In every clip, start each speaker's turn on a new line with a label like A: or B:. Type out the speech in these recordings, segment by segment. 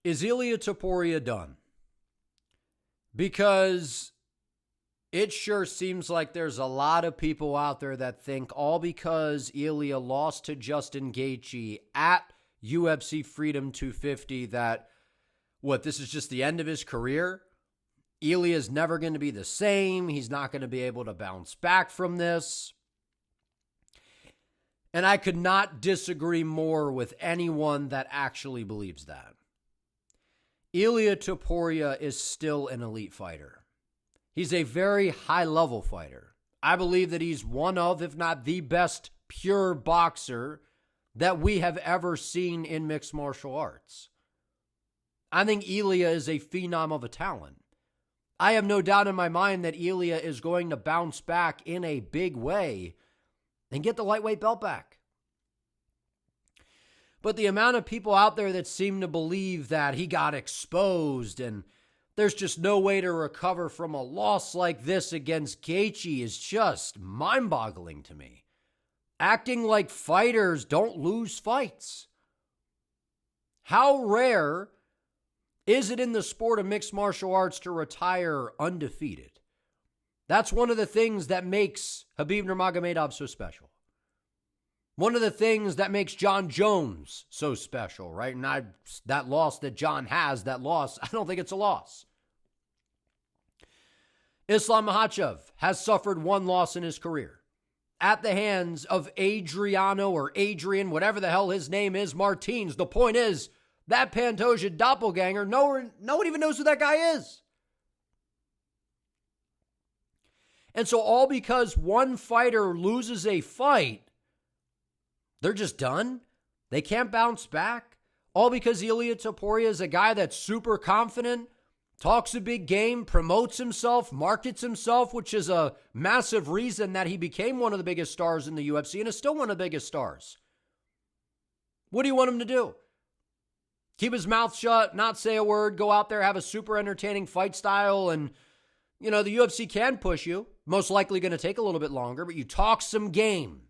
A: Is Ilia Topuria done? Because it sure seems like there's a lot of people out there that think all because Ilia lost to Justin Gaethje at UFC Freedom 250 that, this is just the end of his career? Ilia is never going to be the same. He's not going to be able to bounce back from this. And I could not disagree more with anyone that actually believes that. Ilia Topuria is still an elite fighter. He's a very high-level fighter. I believe that he's one of, if not the best pure boxer that we have ever seen in mixed martial arts. I think Ilia is a phenom of a talent. I have no doubt in my mind that Ilia is going to bounce back in a big way and get the lightweight belt back. But the amount of people out there that seem to believe that he got exposed and there's just no way to recover from a loss like this against Gaethje is just mind-boggling to me. Acting like fighters don't lose fights. How rare is it in the sport of mixed martial arts to retire undefeated? That's one of the things that makes Khabib Nurmagomedov so special. One of the things that makes John Jones so special, right? And that loss that John has, I don't think it's a loss. Islam Makhachev has suffered one loss in his career at the hands of Adriano or Adrian, whatever the hell his name is, Martins. The point is, that Pantoja doppelganger, no one even knows who that guy is. And so all because one fighter loses a fight, they're just done? They can't bounce back? All because Ilia Topuria is a guy that's super confident, talks a big game, promotes himself, markets himself, which is a massive reason that he became one of the biggest stars in the UFC and is still one of the biggest stars. What do you want him to do? Keep his mouth shut, not say a word, go out there, have a super entertaining fight style, and, the UFC can push you. Most likely going to take a little bit longer, but you talk some game.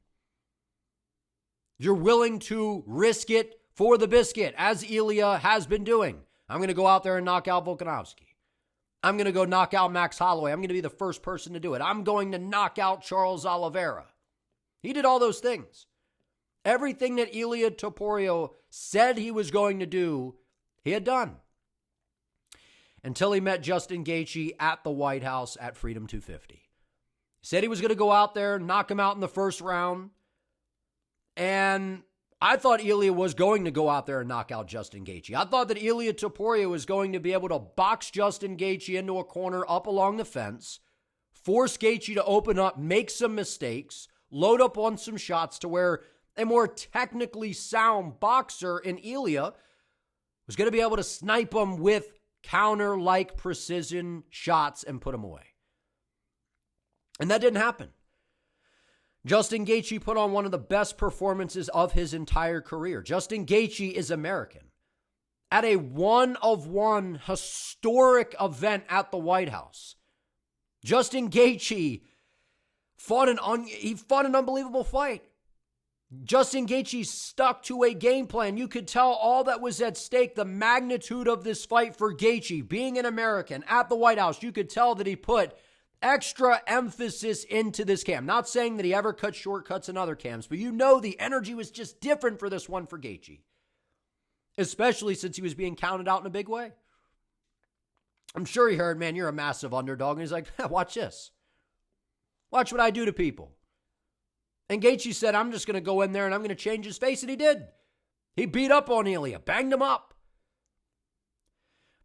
A: You're willing to risk it for the biscuit, as Ilia has been doing. I'm going to go out there and knock out Volkanovski. I'm going to go knock out Max Holloway. I'm going to be the first person to do it. I'm going to knock out Charles Oliveira. He did all those things. Everything that Ilia Topuria said he was going to do, he had done. Until he met Justin Gaethje at the White House at Freedom 250. He said he was going to go out there, knock him out in the first round. And I thought Ilia was going to go out there and knock out Justin Gaethje. I thought that Ilia Topuria was going to be able to box Justin Gaethje into a corner up along the fence, force Gaethje to open up, make some mistakes, load up on some shots to where a more technically sound boxer in Ilia was going to be able to snipe him with counter-like precision shots and put him away. And that didn't happen. Justin Gaethje put on one of the best performances of his entire career. Justin Gaethje is American. At a one-of-one historic event at the White House, Justin Gaethje fought an unbelievable fight. Justin Gaethje stuck to a game plan. You could tell all that was at stake, the magnitude of this fight for Gaethje. Being an American at the White House, you could tell that he put extra emphasis into this camp. Not saying that he ever cut shortcuts in other camps, but the energy was just different for this one for Gaethje. Especially since he was being counted out in a big way. I'm sure he heard, man, you're a massive underdog. And he's like, watch this. Watch what I do to people. And Gaethje said, I'm just going to go in there and I'm going to change his face. And he did. He beat up on Ilia, banged him up.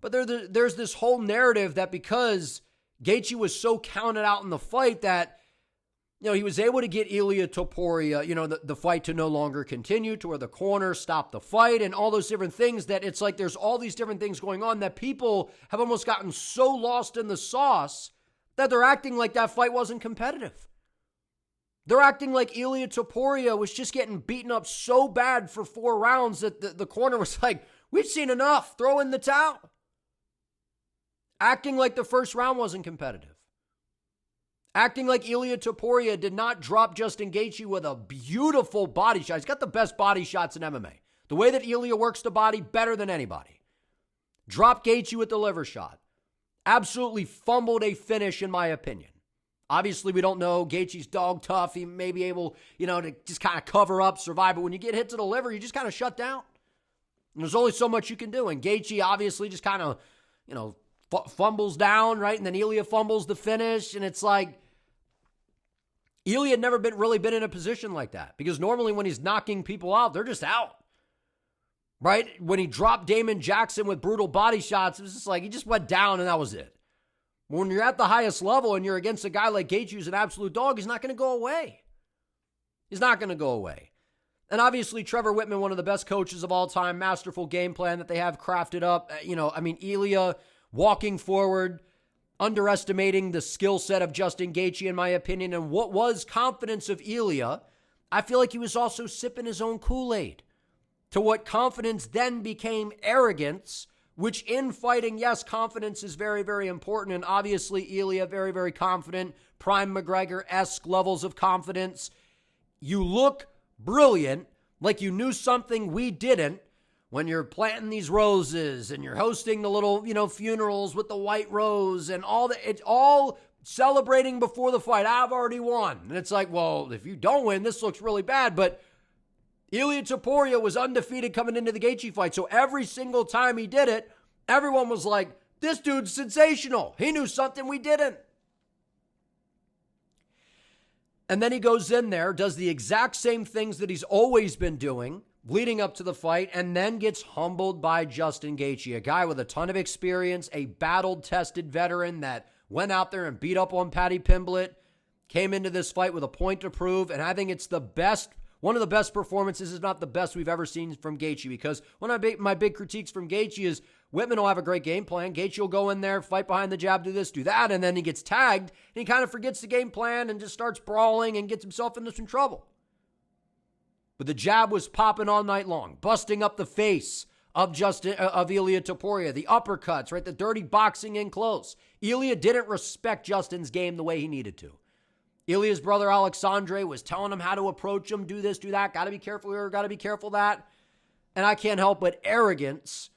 A: But there's this whole narrative that because Gaethje was so counted out in the fight that, he was able to get Ilia Topuria, the fight to no longer continue, to where the corner stopped the fight and all those different things, that it's like there's all these different things going on that people have almost gotten so lost in the sauce that they're acting like that fight wasn't competitive. They're acting like Ilia Topuria was just getting beaten up so bad for 4 rounds that the corner was like, we've seen enough, throw in the towel. Acting like the first round wasn't competitive. Acting like Ilia Topuria did not drop Justin Gaethje with a beautiful body shot. He's got the best body shots in MMA. The way that Ilia works the body, better than anybody. dropped Gaethje with the liver shot. Absolutely fumbled a finish, in my opinion. Obviously, we don't know. Gaethje's dog tough. He may be able, to just kind of cover up, survive. But when you get hit to the liver, you just kind of shut down. And there's only so much you can do. And Gaethje obviously just kind of, fumbles down, right? And then Ilia fumbles the finish. And it's like, Ilia had never really been in a position like that. Because normally when he's knocking people out, they're just out. Right? When he dropped Damon Jackson with brutal body shots, it was just like he just went down and that was it. When you're at the highest level and you're against a guy like Gaethje who's an absolute dog, he's not going to go away. He's not going to go away. And obviously, Trevor Whitman, one of the best coaches of all time, masterful game plan that they have crafted up. Ilia walking forward, underestimating the skill set of Justin Gaethje, in my opinion. And what was confidence of Ilia, I feel like he was also sipping his own Kool-Aid. To what confidence then became arrogance, which in fighting, yes, confidence is very, very important. And obviously, Ilia, very, very confident, prime McGregor-esque levels of confidence. You look brilliant, like you knew something we didn't, when you're planting these roses and you're hosting the little, funerals with the white rose and all that. It's all celebrating before the fight. I've already won. And it's like, well, if you don't win, this looks really bad. But Ilia Topuria was undefeated coming into the Gaethje fight. So every single time he did it, everyone was like, this dude's sensational. He knew something we didn't. And then he goes in there, does the exact same things that he's always been doing leading up to the fight, and then gets humbled by Justin Gaethje, a guy with a ton of experience, a battle-tested veteran that went out there and beat up on Paddy Pimblett, came into this fight with a point to prove, and I think it's the best, one of the best performances, if not the best we've ever seen from Gaethje, because one of my big critiques from Gaethje is Whitman will have a great game plan. Gaethje will go in there, fight behind the jab, do this, do that, and then he gets tagged, and he kind of forgets the game plan and just starts brawling and gets himself into some trouble. But the jab was popping all night long, busting up the face of Ilia Topuria, the uppercuts, right, the dirty boxing in close. Ilia didn't respect Justin's game the way he needed to. Ilia's brother Alexandre was telling him how to approach him, do this, do that, got to be careful here, got to be careful that. And I can't help but arrogance,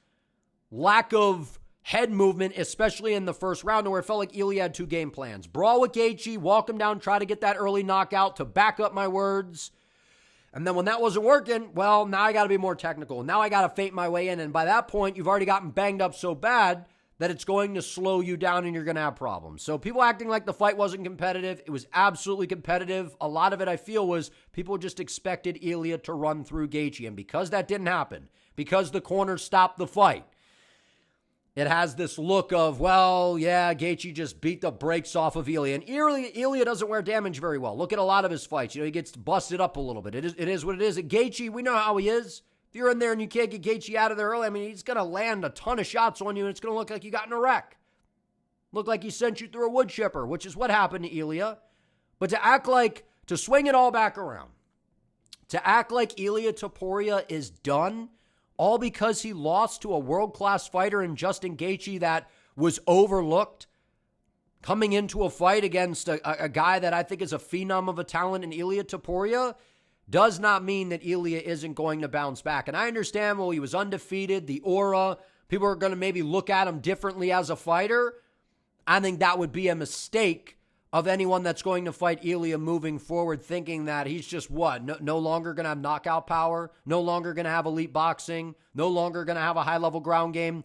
A: lack of head movement, especially in the first round, where it felt like Ilia had two game plans. Brawl with Gaethje, walk him down, try to get that early knockout to back up my words. And then when that wasn't working, well, now I got to be more technical. Now I got to feint my way in. And by that point, you've already gotten banged up so bad that it's going to slow you down and you're going to have problems. So people acting like the fight wasn't competitive. It was absolutely competitive. A lot of it, I feel, was people just expected Ilia to run through Gaethje. And because that didn't happen, because the corner stopped the fight, it has this look of, well, yeah, Gaethje just beat the brakes off of Ilia. And Ilia doesn't wear damage very well. Look at a lot of his fights. He gets busted up a little bit. It is what it is. At Gaethje, we know how he is. If you're in there and you can't get Gaethje out of there early, he's going to land a ton of shots on you, and it's going to look like you got in a wreck. Look like he sent you through a wood chipper, which is what happened to Ilia. But to swing it all back around, to act like Ilia Topuria is done, all because he lost to a world-class fighter in Justin Gaethje that was overlooked, coming into a fight against a guy that I think is a phenom of a talent in Ilia Topuria, does not mean that Ilia isn't going to bounce back. And I understand, well, he was undefeated, the aura, people are going to maybe look at him differently as a fighter. I think that would be a mistake of anyone that's going to fight Ilia moving forward, thinking that he's just no longer going to have knockout power, no longer going to have elite boxing, no longer going to have a high-level ground game.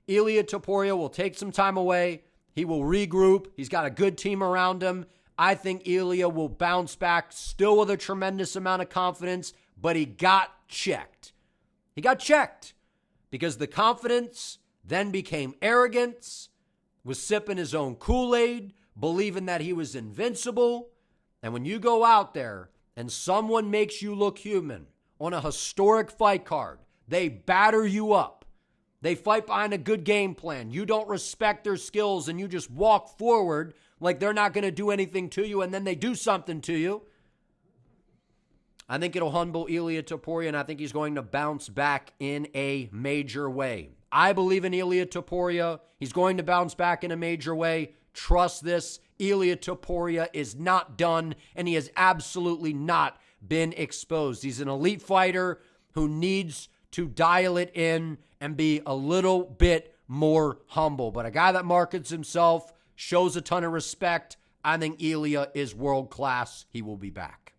A: Ilia Topuria will take some time away. He will regroup. He's got a good team around him. I think Ilia will bounce back still with a tremendous amount of confidence, but he got checked. He got checked because the confidence then became arrogance, was sipping his own Kool-Aid, believing that he was invincible. And when you go out there and someone makes you look human on a historic fight card, they batter you up. They fight behind a good game plan. You don't respect their skills and you just walk forward like they're not going to do anything to you, and then they do something to you. I think it'll humble Ilia Topuria, and I think he's going to bounce back in a major way. I believe in Ilia Topuria. He's going to bounce back in a major way. Trust this. Ilia Topuria is not done, and he has absolutely not been exposed. He's an elite fighter who needs to dial it in and be a little bit more humble. But a guy that markets himself, shows a ton of respect. I think Ilia is world class. He will be back.